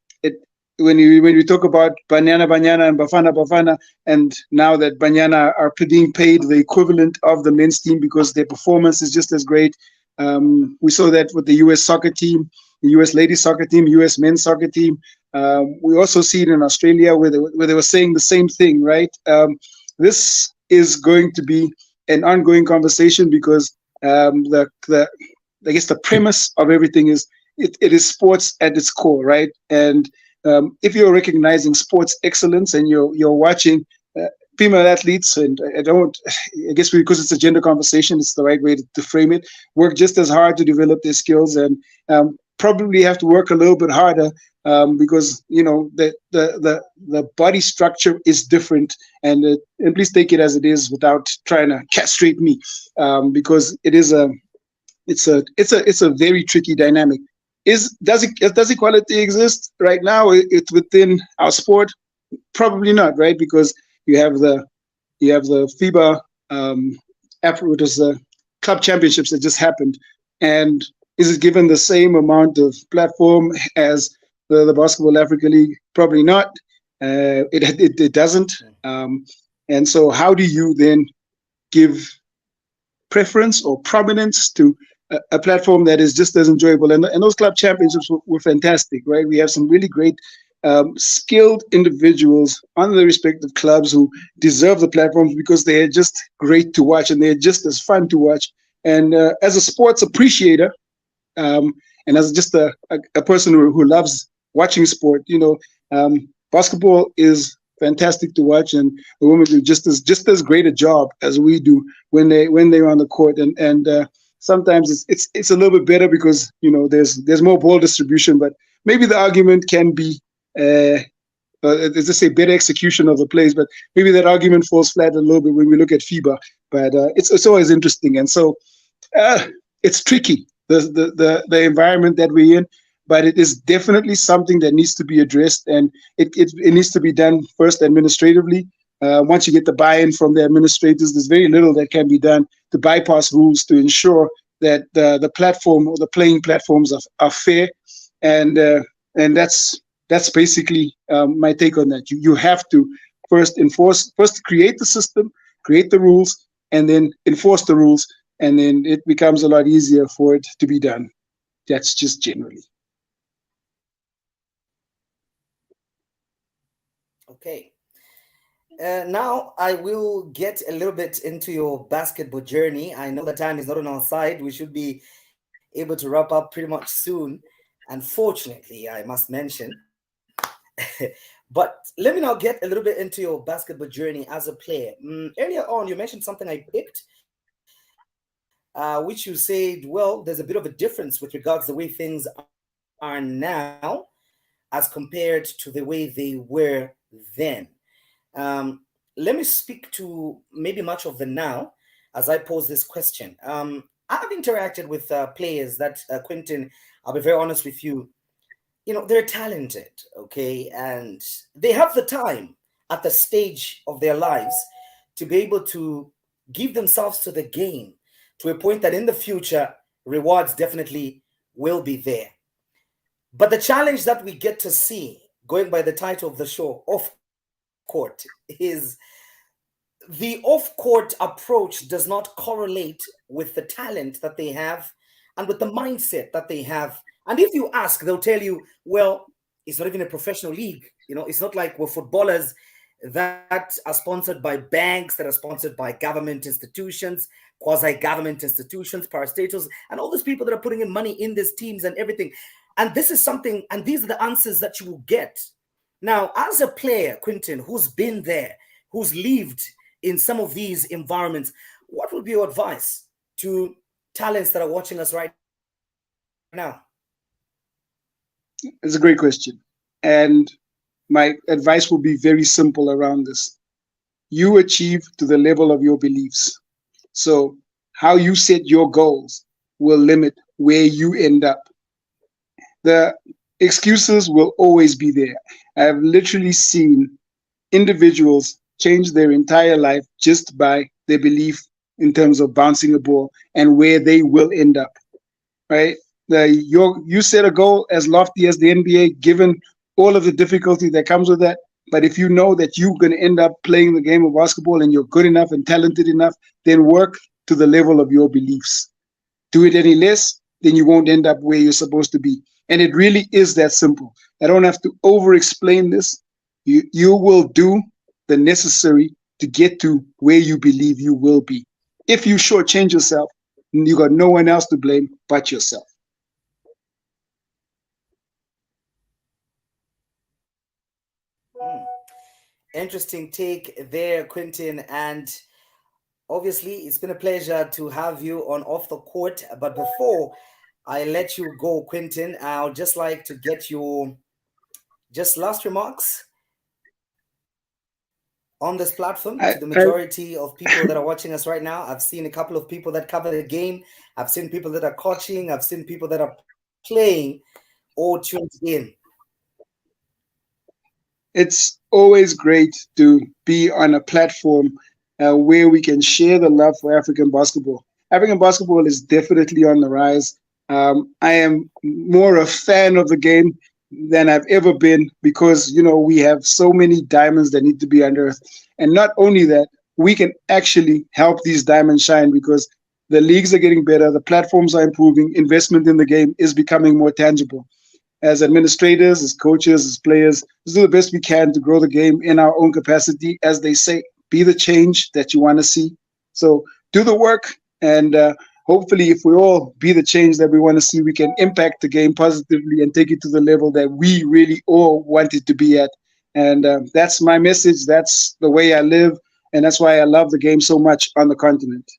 we talk about Banyana and Bafana, and now that Banyana are being paid the equivalent of the men's team because their performance is just as great. We saw that with the U.S. soccer team, the U.S. ladies soccer team, U.S. men's soccer team. We also see it in Australia where they were saying the same thing, right? This is going to be an ongoing conversation because I guess the premise of everything is it is sports at its core, right? And if you're recognizing sports excellence and you're watching female athletes, and I guess because it's a gender conversation, it's the right way to frame it, work just as hard to develop their skills, and probably have to work a little bit harder because the body structure is different, and please take it as it is without trying to castrate me, because it's a very tricky dynamic. Does equality exist right now? It's within our sport, probably not, right? Because you have the FIBA which is the club championships that just happened, and is it given the same amount of platform as the Basketball Africa League? Probably not. It doesn't. And so, how do you then give preference or prominence to a platform that is just as enjoyable? And those club championships were fantastic, right? We have some really great skilled individuals on the respective clubs who deserve the platforms because they are just great to watch and they're just as fun to watch. And as a sports appreciator, and as just a person who loves watching sport, basketball is fantastic to watch, and the women do just as great a job as we do when they're on the court. And sometimes it's a little bit better because there's more ball distribution, but maybe the argument can be let's just say better execution of the plays, but maybe that argument falls flat a little bit when we look at FIBA. But it's always interesting, and so it's tricky, the environment that we're in, but it is definitely something that needs to be addressed, and it needs to be done first administratively. Once you get the buy-in from the administrators, there's very little that can be done to bypass rules to ensure that the platform or the playing platforms are fair, and that's basically my take on that. You have to first create the system, create the rules, and then enforce the rules, and then it becomes a lot easier for it to be done. That's just generally. Okay. Now I will get a little bit into your basketball journey. I know the time is not on our side. We should be able to wrap up pretty much soon. Unfortunately, I must mention. But let me now get a little bit into your basketball journey as a player. Earlier on, you mentioned something I picked, which you said, well, there's a bit of a difference with regards to the way things are now as compared to the way they were then. Let me speak to maybe much of the now as I pose this question. I've interacted with players that, Quentin, I'll be very honest with you, they're talented, okay? And they have the time at the stage of their lives to be able to give themselves to the game to a point that in the future, rewards definitely will be there. But the challenge that we get to see, going by the title of the show, off court, is the off-court approach does not correlate with the talent that they have and with the mindset that they have. And if you ask, they'll tell you, well, it's not even a professional league. It's not like we're footballers that are sponsored by banks, that are sponsored by government institutions, quasi-government institutions, parastatals, and all those people that are putting in money in these teams and everything. And this is something, and these are the answers that you will get. Now, as a player, Quinton, who's been there, who's lived in some of these environments, what would be your advice to talents that are watching us right now? It's a great question. And my advice will be very simple around this. You achieve to the level of your beliefs. So, how you set your goals will limit where you end up. The excuses will always be there. I've literally seen individuals change their entire life just by their belief in terms of bouncing a ball and where they will end up, right? You set a goal as lofty as the NBA, given all of the difficulty that comes with that. But if you know that you're going to end up playing the game of basketball and you're good enough and talented enough, then work to the level of your beliefs. Do it any less, then you won't end up where you're supposed to be. And it really is that simple. I don't have to over explain this. You will do the necessary to get to where you believe you will be. If you shortchange yourself, you got no one else to blame but yourself. Interesting take there, Quinton. And obviously, it's been a pleasure to have you on Off the Court. But before I let you go, Quinton, I'll just like to get your just last remarks on this platform to the majority of people that are watching us right now. I've seen a couple of people that cover the game. I've seen people that are coaching. I've seen people that are playing or tuned in. It's always great to be on a platform where we can share the love for African basketball. African basketball is definitely on the rise. I am more a fan of the game than I've ever been because, we have so many diamonds that need to be unearthed. And not only that, we can actually help these diamonds shine because the leagues are getting better, the platforms are improving, investment in the game is becoming more tangible. As administrators, as coaches, as players, let's do the best we can to grow the game in our own capacity. As they say, be the change that you want to see. So do the work, and hopefully, if we all be the change that we want to see, we can impact the game positively and take it to the level that we really all want it to be at. And that's my message. That's the way I live, and that's why I love the game so much on the continent.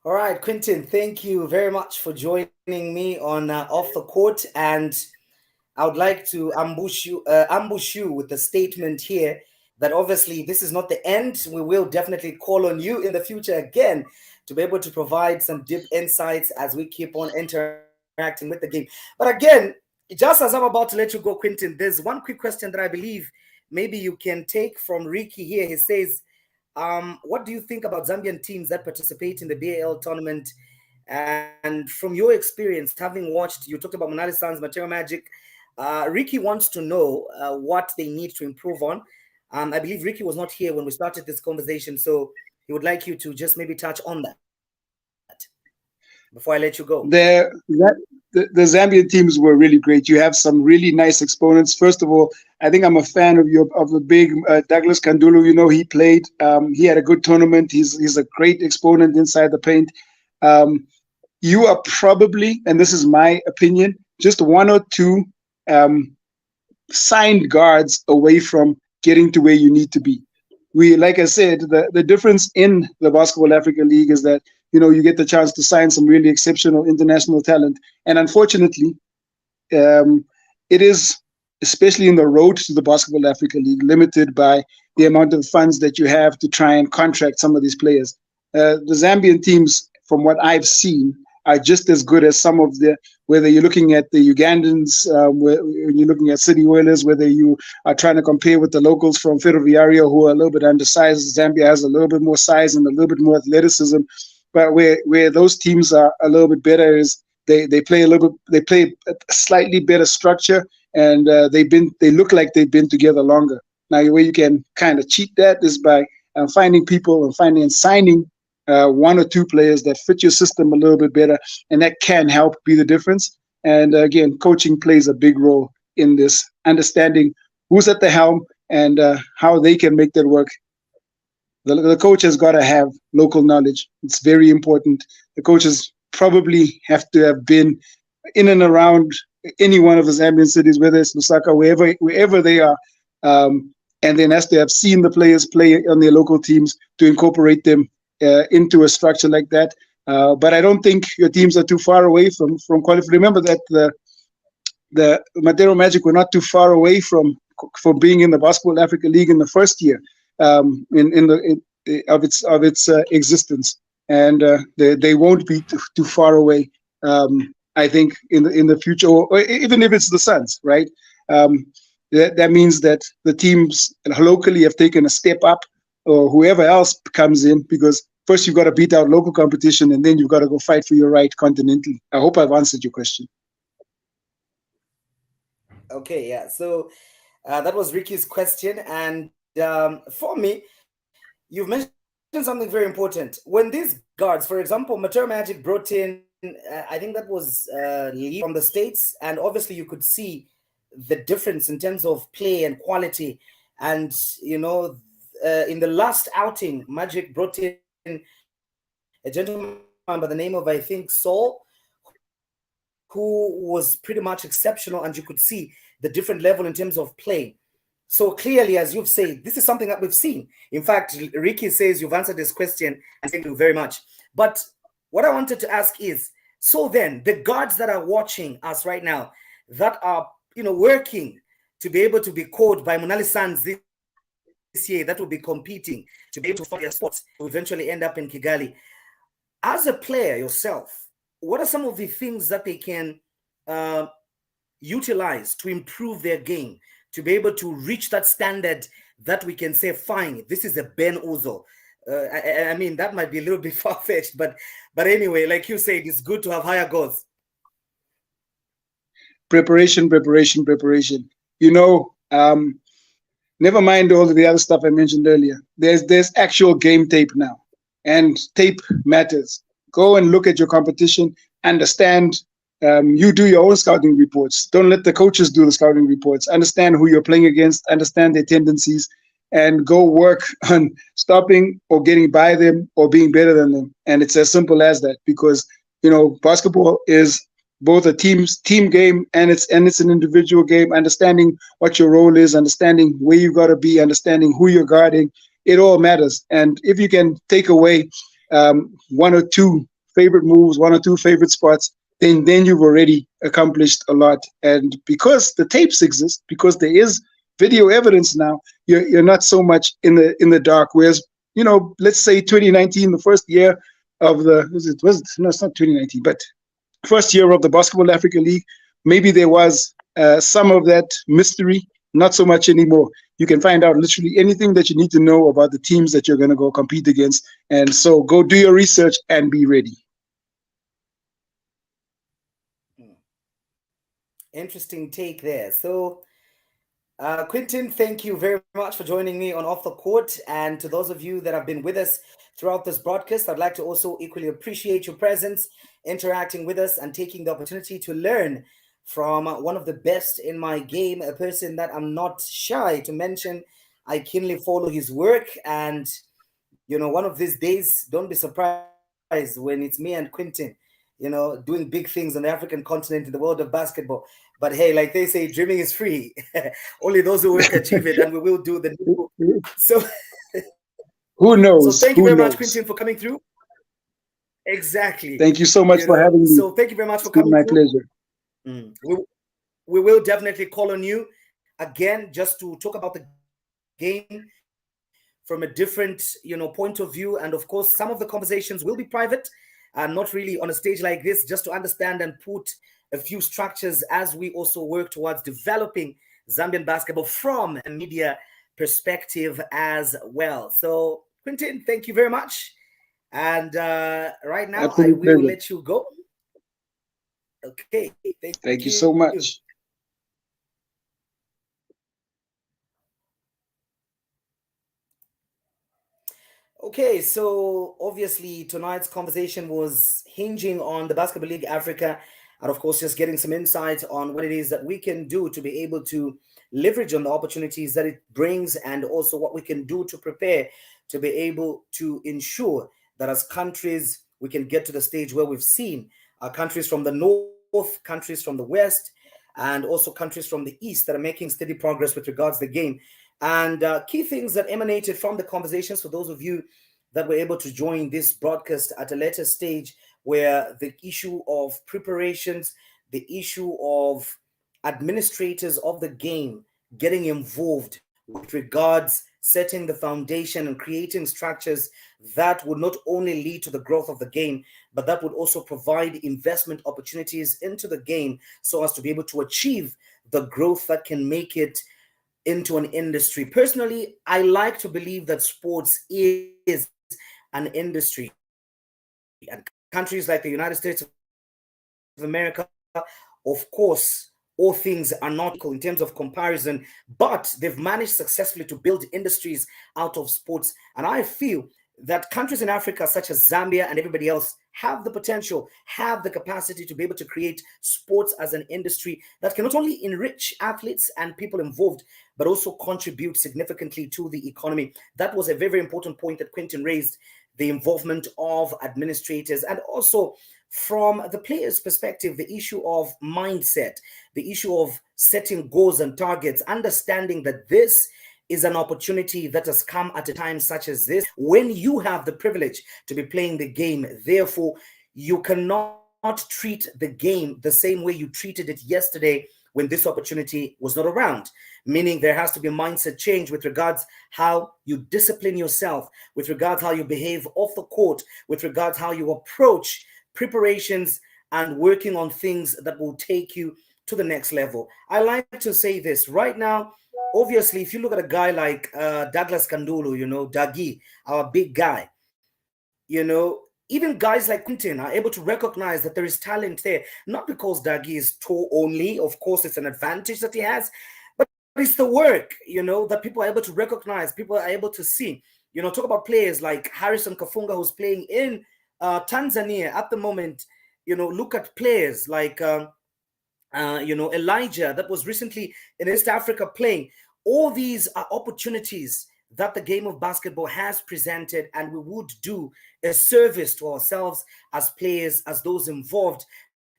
All right, Quinton, thank you very much for joining me on Off the Court. And I would like to ambush you with a statement here that obviously this is not the end. We will definitely call on you in the future again to be able to provide some deep insights as we keep on interacting with the game. But again, just as I'm about to let you go, Quinton, there's one quick question that I believe maybe you can take from Ricky here. He says, what do you think about Zambian teams that participate in the BAL tournament? And from your experience, having watched, you talked about Monali Suns, Matera Magic. Ricky wants to know what they need to improve on. I believe Ricky was not here when we started this conversation, so he would like you to just maybe touch on that before I let you go. The Zambian teams were really great. You have some really nice exponents. First of all, I think I'm a fan of the big Douglas Kandulu. He played. He had a good tournament. He's a great exponent inside the paint. You are probably, and this is my opinion, just one or two signed guards away from getting to where you need to be. Like I said, the difference in the Basketball Africa League is that you get the chance to sign some really exceptional international talent. And unfortunately, it is, especially in the road to the Basketball Africa League, limited by the amount of funds that you have to try and contract some of these players. The Zambian teams, from what I've seen, are just as good as some of whether you're looking at the Ugandans, when you're looking at City Oilers, whether you are trying to compare with the locals from Ferroviario who are a little bit undersized. Zambia has a little bit more size and a little bit more athleticism. But where those teams are a little bit better is they play a slightly better structure, and they look like they've been together longer. Now, the way you can kind of cheat that is by finding people and signing one or two players that fit your system a little bit better, and that can help be the difference. And again, coaching plays a big role in this, understanding who's at the helm and how they can make that work. The coach has got to have local knowledge. It's very important. The coaches probably have to have been in and around any one of the Zambian cities, whether it's Lusaka, wherever they are, and then has to have seen the players play on their local teams to incorporate them into a structure like that. But I don't think your teams are too far away from qualifying. Remember that the Madero Magic were not too far away from being in the Basketball Africa League in the first year of its existence, and they won't be too far away. I think in the future, or even if it's the Suns, right? That means that the teams locally have taken a step up, or whoever else comes in, because first you've got to beat out local competition, and then you've got to go fight for your right continentally. I hope I've answered your question. Okay, yeah. So that was Ricky's question, and for me, you've mentioned something very important. When these guards, for example, Madero Magic brought in, I think that was Lee from the States, and obviously you could see the difference in terms of play and quality. And in the last outing, Magic brought in a gentleman by the name of, I think, Saul, who was pretty much exceptional, and you could see the different level in terms of play. So clearly, as you've said, this is something that we've seen. In fact, Ricky says you've answered this question, and thank you very much. But what I wanted to ask is, so then the guards that are watching us right now, that are working to be able to be called by Monali Suns this year, that will be competing to be able to follow their sports, to eventually end up in Kigali. As a player yourself, what are some of the things that they can utilize to improve their game, to be able to reach that standard that we can say, fine, this is a Ben Uzo? I mean, that might be a little bit far-fetched, but anyway, like you said, it's good to have higher goals. Preparation. Never mind all of the other stuff I mentioned earlier. There's actual game tape now, and tape matters. Go and look at your competition, understand. You do your own scouting reports. Don't let the coaches do the scouting reports. Understand who you're playing against, understand their tendencies, and go work on stopping or getting by them or being better than them. And it's as simple as that, because basketball is both a team game and it's an individual game. Understanding what your role is, understanding where you got to be, understanding who you're guarding, it all matters. And if you can take away one or two favorite moves, one or two favorite spots, then you've already accomplished a lot. And because the tapes exist, because there is video evidence now, you're not so much in the dark. Whereas, let's say 2019, the first year of it's not 2019, but first year of the Basketball Africa League, maybe there was some of that mystery, not so much anymore. You can find out literally anything that you need to know about the teams that you're going to go compete against. And so go do your research and be ready. Interesting take there. So, Quinton, thank you very much for joining me on Off the Court. And to those of you that have been with us throughout this broadcast, I'd like to also equally appreciate your presence, interacting with us, and taking the opportunity to learn from one of the best in my game, a person that I'm not shy to mention. I keenly follow his work, and one of these days, don't be surprised when it's me and Quinton, doing big things on the African continent in the world of basketball. But hey, like they say, dreaming is free. Only those who work achieve it, and we will do the new. So who knows? So thank you very much, Quinton, for coming through. Exactly. Thank you so much for having me. So thank you very much for coming through. My pleasure. We will definitely call on you again, just to talk about the game from a different, point of view. And of course, some of the conversations will be private, and not really on a stage like this, just to understand and put a few structures as we also work towards developing Zambian basketball from a media perspective as well. So, Quinton, thank you very much. And right now, I will let you go. Okay. Thank you so much. Okay, so obviously tonight's conversation was hinging on the Basketball League Africa and of course, just getting some insight on what it is that we can do to be able to leverage on the opportunities that it brings, and also what we can do to prepare to be able to ensure that as countries we can get to the stage where we've seen countries from the north, countries from the west, and also countries from the east that are making steady progress with regards to the game. And key things that emanated from the conversations, for those of you that were able to join this broadcast at a later stage, where the issue of preparations, the issue of administrators of the game getting involved with regards setting the foundation and creating structures that would not only lead to the growth of the game, but that would also provide investment opportunities into the game so as to be able to achieve the growth that can make it into an industry. Personally, I like to believe that sports is an industry, and countries like the United States of America, of course, all things are not equal in terms of comparison, but they've managed successfully to build industries out of sports. And I feel that countries in Africa, such as Zambia and everybody else, have the potential, have the capacity to be able to create sports as an industry that can not only enrich athletes and people involved, but also contribute significantly to the economy. That was a very, very important point that Quinton raised, the involvement of administrators, and also from the player's perspective, the issue of mindset, the issue of setting goals and targets, understanding that this is an opportunity that has come at a time such as this, when you have the privilege to be playing the game. Therefore, you cannot treat the game the same way you treated it yesterday when this opportunity was not around. Meaning there has to be a mindset change with regards how you discipline yourself, with regards how you behave off the court, with regards how you approach preparations and working on things that will take you to the next level. I like to say this right now. Obviously, if you look at a guy like Douglas Kandulu, Dagi, our big guy, even guys like Quinton are able to recognize that there is talent there, not because Dagi is tall only. Of course, it's an advantage that he has, but it's the work, that people are able to recognize, people are able to see. Talk about players like Harrison Kafunga, who's playing in Tanzania at the moment. Look at players like Elijah, that was recently in East Africa playing. All these are opportunities that the game of basketball has presented, and we would do a service to ourselves as players, as those involved,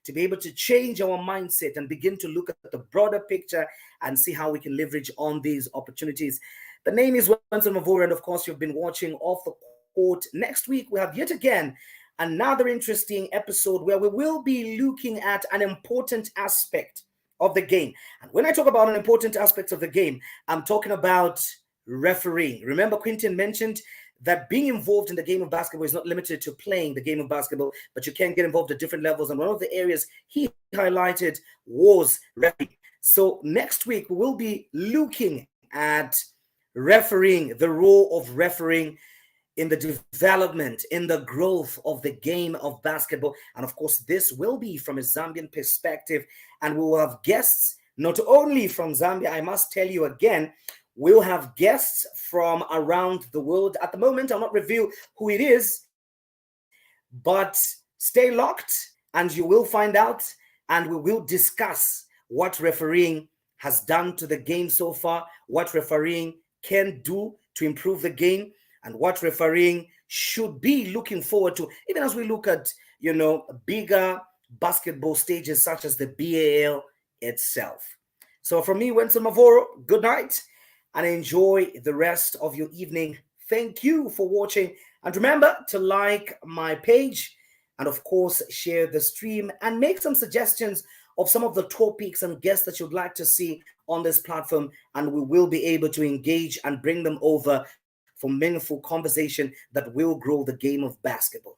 to be able to change our mindset and begin to look at the broader picture and see how we can leverage on these opportunities. The name is Wenson Mavura, and of course, you've been watching Off the Court. Next week, we have yet again another interesting episode where we will be looking at an important aspect of the game. And when I talk about an important aspect of the game, I'm talking about refereeing. Remember, Quinton mentioned that being involved in the game of basketball is not limited to playing the game of basketball, but you can get involved at different levels. And one of the areas he highlighted was refereeing. So next week, we will be looking at refereeing, the role of refereeing in the development, in the growth of the game of basketball. And of course, this will be from a Zambian perspective. And we will have guests, not only from Zambia, I must tell you again, we'll have guests from around the world. At the moment, I'll not reveal who it is, but stay locked and you will find out, and we will discuss what refereeing has done to the game so far, what refereeing can do to improve the game, and what refereeing should be looking forward to, even as we look at, bigger basketball stages such as the BAL itself. So from me, Wenson Mavoro, good night and enjoy the rest of your evening. Thank you for watching. And remember to like my page and, of course, share the stream and make some suggestions of some of the topics and guests that you'd like to see on this platform. And we will be able to engage and bring them over for meaningful conversation that will grow the game of basketball.